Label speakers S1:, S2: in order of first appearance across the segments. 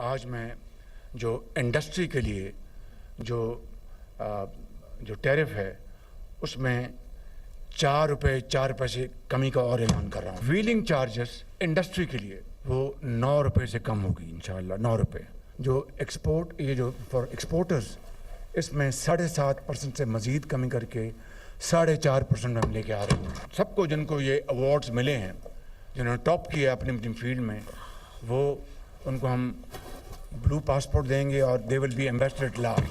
S1: आज मैं जो इंडस्ट्री के लिए जो जो टैरिफ है उसमें 4 रुपये 4 पैसे कमी का और ऐलान कर रहा हूँ। व्हीलिंग चार्जेस इंडस्ट्री के लिए वो 9 रुपये से कम होगी इंशाल्लाह, 9 रुपये। जो एक्सपोर्ट, ये जो फॉर एक्सपोर्टर्स, इसमें 7.5% से मज़ीद कमी करके 4.5% में हम लेके आ रहे हैं। सबको जिनको ये अवार्ड्स मिले हैं, जिन्होंने टॉप किया अपनी अपनी फील्ड में, वो उनको हम ब्लू पासपोर्ट देंगे और they will be ambassador at large.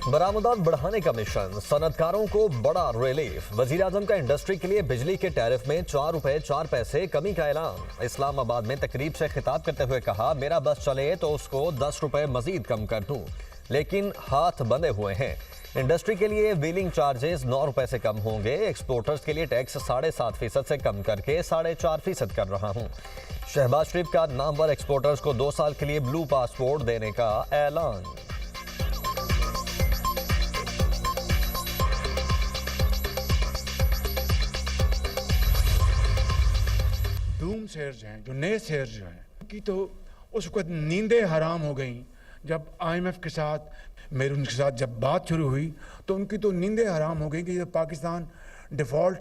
S2: बरामदात बढ़ाने का मिशन, सनतकारों को बड़ा रिलीफ। वजीर-आजम का इंडस्ट्री के लिए बिजली के टैरिफ में 4 रुपए 4 पैसे कमी का ऐलान। इस्लामाबाद में तकरीब से खिताब करते हुए कहा, मेरा बस चले तो उसको 10 रुपए मजीद कम कर दूं, लेकिन हाथ बंधे हुए हैं। इंडस्ट्री के लिए व्हीलिंग चार्जेस 9 रुपए से कम होंगे। एक्सपोर्टर्स के लिए टैक्स 7.5% से कम करके 4.5% कर रहा हूं। शहबाज शरीफ का नामवर एक्सपोर्टर्स को 2 साल के लिए ब्लू पासपोर्ट देने का ऐलान।
S1: डूम शेयर्स हैं, जो नए शेयर्स जो हैं, उनकी तो उसको नींदें हराम हो गई। जब IMF के साथ, मेरे उनके साथ जब बात शुरू हुई तो उनकी तो नींदें हराम हो गई कि जब पाकिस्तान डिफ़ॉल्ट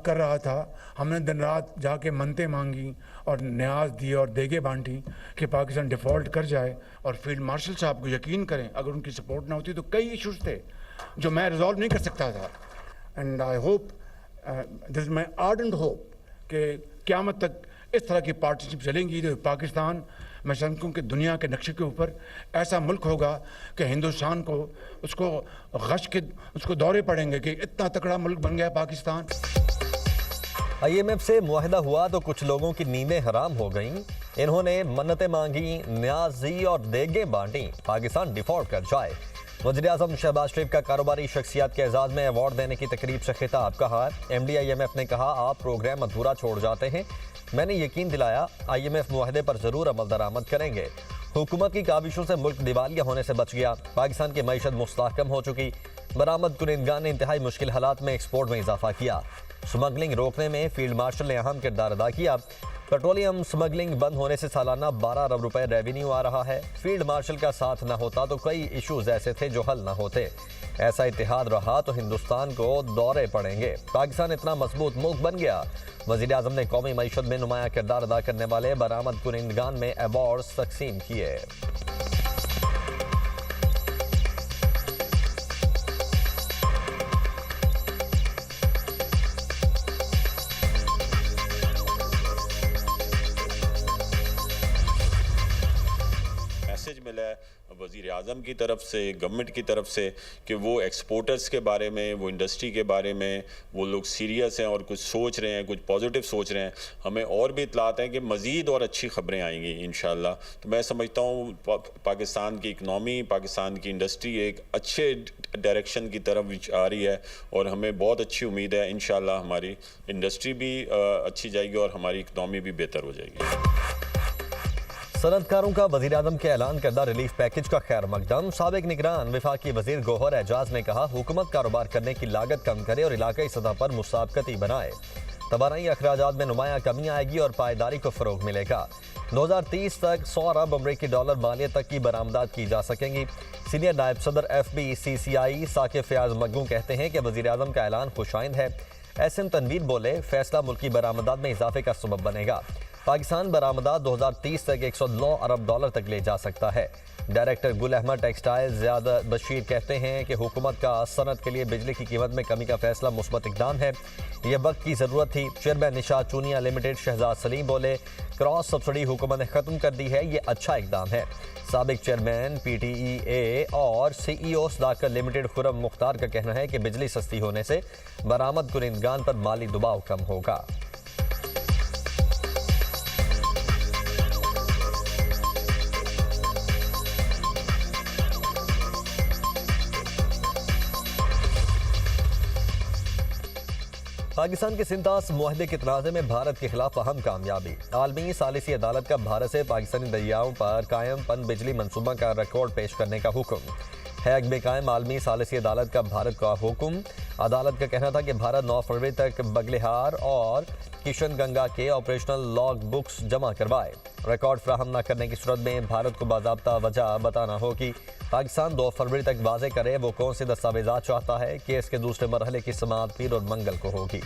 S1: कर रहा था, हमने दिन रात जाके मन्नतें मांगी और न्याज दिए और देगे बांटी कि पाकिस्तान डिफ़ॉल्ट कर जाए। और फील्ड मार्शल साहब को यकीन करें, अगर उनकी सपोर्ट ना होती तो कई इशूज़ थे जो मैं रिजॉल्व नहीं कर सकता था। And I hope, this is my ardent hope कि क़यामत तक इस तरह की पार्टनरशिप चलेंगी तो पाकिस्तान, मैं समझता हूँ कि दुनिया के नक्शे के ऊपर ऐसा मुल्क होगा कि हिंदुस्तान को उसको गश के उसको दौरे पड़ेंगे कि इतना तगड़ा मुल्क बन गया पाकिस्तान।
S2: IMF से मुआहदा हुआ तो कुछ लोगों की नींदें हराम हो गईं। इन्होंने मन्नतें मांगी, न्याज दी और देगें बांटी, पाकिस्तान डिफॉल्ट कर जाए। वज़ीर-ए-आज़म शहबाज शरीफ का कारोबारी शख्सियत के एजाज़ में अवार्ड देने की तकरीब से खिताब। कहा, MD IMF ने कहा, आप प्रोग्राम अधूरा छोड़ जाते हैं। मैंने यकीन दिलाया IMF मुआहदे पर ज़रूर अमल दरामद करेंगे। हुकूमत की काबिशों से मुल्क दिवालिया होने से बच गया। पाकिस्तान की मईशत मुस्तहकम हो चुकी। बरामद कुनिंदगान ने इंतहाई मुश्किल हालात में एक्सपोर्ट में इजाफा किया। स्मगलिंग रोकने में फील्ड मार्शल ने अहम किरदार अदा किया। पेट्रोलियम स्मगलिंग बंद होने से सालाना 12 अरब रुपए रेवेन्यू आ रहा है। फील्ड मार्शल का साथ न होता तो कई इशूज ऐसे थे जो हल न होते। ऐसा इत्तेहाद रहा तो हिंदुस्तान को दौरे पड़ेंगे। पाकिस्तान इतना मजबूत मुल्क बन गया। वज़ीर-ए-आज़म ने कौमी मईशत में नुमाया किरदार अदा करने वाले बरामद कुनिंदगान में अवार्ड्स तकसीम किए।
S3: मैसेज मिला है वज़ीर आज़म की तरफ से, गवर्नमेंट की तरफ से कि वो एक्सपोर्टर्स के बारे में, वो इंडस्ट्री के बारे में वो लोग सीरियस हैं और कुछ सोच रहे हैं, कुछ पॉजिटिव सोच रहे हैं। हमें और भी इतलात हैं कि मज़ीद और अच्छी खबरें आएंगी इंशाअल्लाह। तो मैं समझता हूँ पाकिस्तान की इकनॉमी, पाकिस्तान की इंडस्ट्री एक अच्छे डायरेक्शन की तरफ आ रही है और हमें बहुत अच्छी उम्मीद है इंशाअल्लाह हमारी इंडस्ट्री भी अच्छी जाएगी और हमारी इकनॉमी भी बेहतर हो जाएगी।
S2: सनतकारों का वज़ीर-ए-आज़म के ऐलान करदा रिलीफ पैकेज का खैर मकदम। साबिक निगरान वफाकी वज़ीर गौहर एजाज ने कहा, हुकूमत कारोबार करने की लागत कम करे और इलाकाई सतह पर मुसाबकती बनाए। तबारई अखराजात में नुमाया कमी आएगी और पायदारी को फ़रोग मिलेगा। 2030 तक 100 अरब अमरीकी डॉलर मालियत तक की बरामदात की जा सकेंगी। सीनियर नायब सदर FBCCI साकिब फ़याज़ मग्गू कहते हैं कि वज़ीर-ए-आज़म का ऐलान खुशाइंद है। SM तनवीर बोले, फैसला मुल्की बरामदात में इजाफे का सबब बनेगा। पाकिस्तान बरामदात 2030 तक 109 अरब डॉलर तक ले जा सकता है। Director Gul Ahmed textile Ziyad Bashir कहते हैं कि हुकूमत का सनत के लिए बिजली की कीमत में कमी का फैसला मुस्बत इक़दाम है। यह वक्त की ज़रूरत थी। चेयरमैन निशात चूनिया लिमिटेड शहजाद सलीम बोले, क्रॉस सब्सिडी हुकूमत ने ख़त्म कर दी है, ये अच्छा इक़दाम है। साबिक चेयरमैन PTEA और CEO सदाकत लिमिटेड खुरम मुख्तार का कहना है कि बिजली सस्ती होने से बरामद कुनिंदगान पर माली दबाव कम होगा। पाकिस्तान के सिंतास मुआहदे के तनाज़े में भारत के खिलाफ अहम कामयाबी। आलमी सालिसी अदालत का भारत से पाकिस्तानी दरियाओं पर कायम पन बिजली मनसूबा का रिकॉर्ड पेश करने का हुक्म। हैग में कायम आलमी सालिसी अदालत का भारत का हुक्म। अदालत का कहना था कि भारत 9 फरवरी तक बगलिहार और किशनगंगा के ऑपरेशनल लॉग बुक्स जमा करवाए। रिकॉर्ड फ्राहम न करने की सूरत में भारत को बाज़ाब्ता वजह बताना होगी। पाकिस्तान 2 फरवरी तक वाज़े करे वो कौन से दस्तावेजात चाहता है। केस के दूसरे मरहले की समाअत पीर और मंगल को होगी।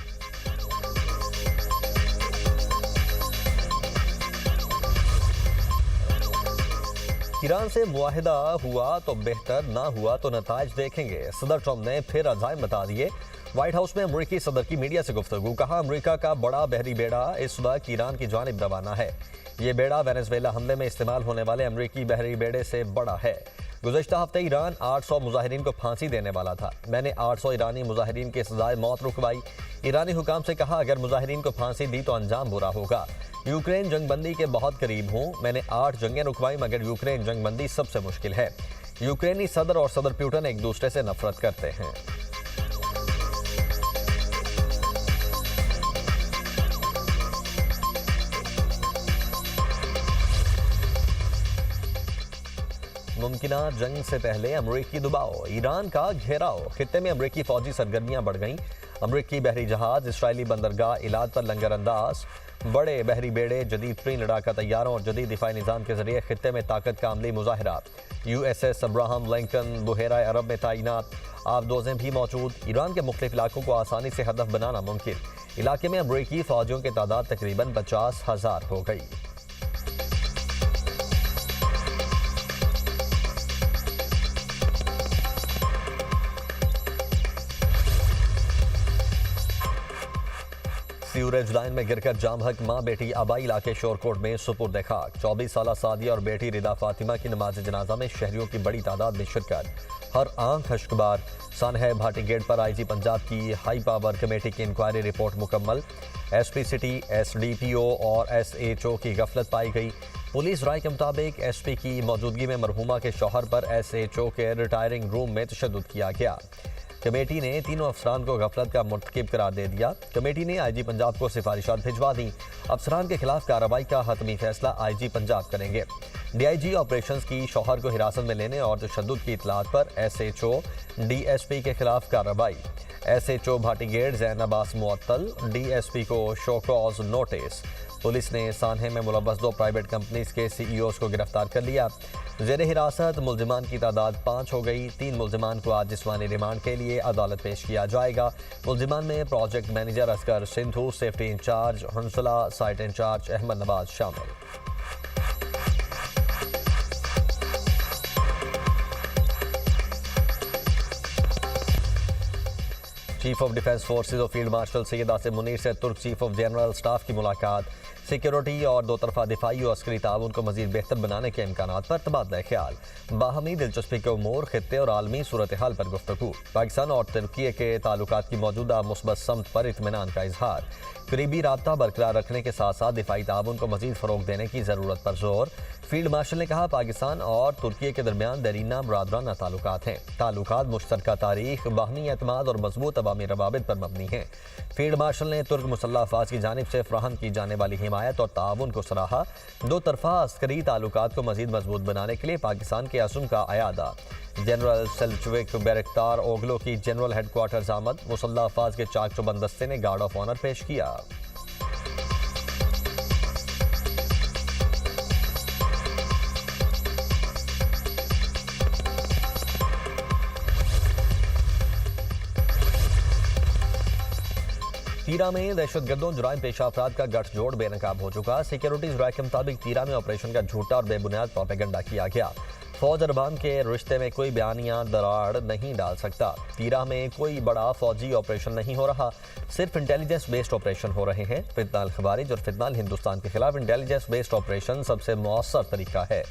S2: ईरान से मुआहिदा हुआ तो बेहतर, ना हुआ तो नताइज देखेंगे। सदर ट्रंप ने फिर अज़ाइम बता दिए। व्हाइट हाउस में अमरीकी सदर की मीडिया से गुफ्तगू। कहा, अमरीका का बड़ा बहरी बेड़ा इस वक्त ईरान की जानिब रवाना है। ये बेड़ा वेनेजुएला हमले में इस्तेमाल होने वाले अमरीकी बहरी बेड़े से बड़ा है। गुज़श्ता हफ्ते ईरान 800 मुजाहिरीन को फांसी देने वाला था। मैंने 800 ईरानी मुजाहिरीन की सजाए मौत रुकवाई। ईरानी हुकाम से कहा, अगर मुजाहिरीन को फांसी दी तो अंजाम बुरा होगा। यूक्रेन जंगबंदी के बहुत करीब हूँ। मैंने 8 जंगें रुकवाई, मगर यूक्रेन जंगबंदी सबसे मुश्किल है। यूक्रेनी सदर और सदर पुतिन एक दूसरे से नफरत करते हैं। मुमकिना जंग से पहले अमरीकी दबाव, ईरान का घेराव। खित्ते में अमरीकी फौजी सरगर्मियां बढ़ गईं। अमरीकी बहरी जहाज इसराइली बंदरगाह इलाद पर लंगर अंदाज। बड़े बहरी बेड़े, जदीद तरीन लड़ाका तैयारों और जदीद दिफाई निज़ाम के जरिए खित्ते में ताकत का अमली मुजाहिरा। USS अब्राहम लिंकन बुहेरा अरब में तैनात। आबदोजें भी मौजूद। ईरान के मुख्तलिफ इलाकों को आसानी से हदफ बनाना मुमकिन। इलाके में अमरीकी फौजियों की तादाद तकरीबन 50,000 हो गई। सीवरेज लाइन में गिरकर जाम हक मां बेटी आबाई इलाके शोरकोट में सुपुर्द खाक। 24 साला सादिया और बेटी रिदा फातिमा की नमाज जनाजा में शहरियों की बड़ी तादाद में शिरकत। हर आंख हश्कबार। सानहा भाटी गेट पर IG पंजाब की हाई पावर कमेटी की इंक्वायरी रिपोर्ट मुकम्मल। SP सिटी, SDPO और SHO की गफलत पाई गई। पुलिस राय के मुताबिक SP की मौजूदगी में मरहुमा के शौहर पर SHO के रिटायरिंग रूम में तशद्दुद किया गया। कमेटी ने तीनों अफसरान को गफलत का मुर्तकिब करार दे दिया। कमेटी ने IG पंजाब को सिफारिशात भिजवा दी। अफसरान के खिलाफ कार्रवाई का हतमी फैसला IG पंजाब करेंगे। DIG ऑपरेशंस की शौहर को हिरासत में लेने और तशद्दुद की इतलात पर SHO DSP के खिलाफ कार्रवाई। SHO भाटी गेट ज़ैन अब्बास मुअत्तल। DSP को शो कॉज नोटिस। पुलिस ने सानहे में मुलव्वस 2 प्राइवेट कंपनीज के CEOs को गिरफ्तार कर लिया। ज़ेर हिरासत मुल्जिमान की तादाद 5 हो गई। 3 मुल्जिमान को आज जिस्मानी रिमांड के लिए अदालत पेश किया जाएगा। मुल्जिमान में project manager Asgar Sindhu, safety in charge Hansla, site in charge Ahmad Nawaz शामिल। चीफ ऑफ डिफेंस फोर्सेज और फील्ड मार्शल सैयद आसिम मुनीर से तुर्क चीफ ऑफ जनरल स्टाफ की मुलाकात। सिक्योरिटी और 2 तरफा दिफाई और अस्करी ताउन को मजीद बेहतर बनाने के इम्कानात पर तबादला ख्याल। बाहमी दिलचस्पी के उमूर, खित्ते और आलमी सूरत हाल पर गुफ्तगू। पाकिस्तान और तुर्की के ताल्लुकात की मौजूदा मुस्बत समत पर इत्मीनान का इजहार। करीबी राब्ता बरकरार रखने के साथ साथ दिफाई ताउन को मजीद फ़रोग देने की ज़रूरत पर जोर। फील्ड मार्शल ने कहा, पाकिस्तान और तुर्की के दरमियान दरीना बरादराना ताल्लुकात हैं। ताल्लुकात मुश्तरका तारीख, बाहमी एतमाद और मजबूत अवामी रवाबित पर मबनी हैं। फील्ड मार्शल ने तुर्क मुसल्लह अफवाज की जानिब से फ्राहम की जाने वाली हिमायत और ताउन को सराहा। 2 तरफा अस्करी ताल्लुकात को मजीद मजबूत बनाने के लिए पाकिस्तान के अज़्म का अयादा। जनरल सेल्चुक बैरक्तार ओगलो की जनरल हेडक्वार्टर्स आमद। मुसल्लह अफवाज के चाक चौबंद दस्ते ने गार्ड ऑफ ऑनर पेश किया। तीरा में दहशतगर्दों जुराइम पेशा अफराद का गठजोड़ बेनकाब हो चुका। सिक्योरिटीज राय के मुताबिक तीरा में ऑपरेशन का झूठा और बेबुनियाद प्रोपेगेंडा किया गया। फौज अरबान के रिश्ते में कोई बयानिया दरार नहीं डाल सकता। तीरा में कोई बड़ा फौजी ऑपरेशन नहीं हो रहा, सिर्फ इंटेलिजेंस बेस्ड ऑपरेशन हो रहे हैं। फितनाल खवारिज और फितनाल हिंदुस्तान के खिलाफ इंटेलिजेंस बेस्ड ऑपरेशन सबसे मौसर तरीका है।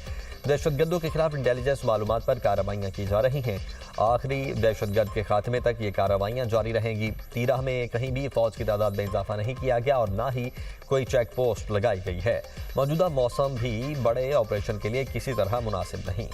S2: दहशतगर्दों के खिलाफ इंटेलिजेंस मालूमात पर कार्रवाइयाँ की जा रही हैं। आखिरी दहशतगर्द के खात्मे तक ये कार्रवाइयाँ जारी रहेंगी। तीरा में कहीं भी फौज की तादाद में इजाफा नहीं किया गया और ना ही कोई चेक पोस्ट लगाई गई है। मौजूदा मौसम भी बड़े ऑपरेशन के लिए किसी तरह मुनासिब नहीं।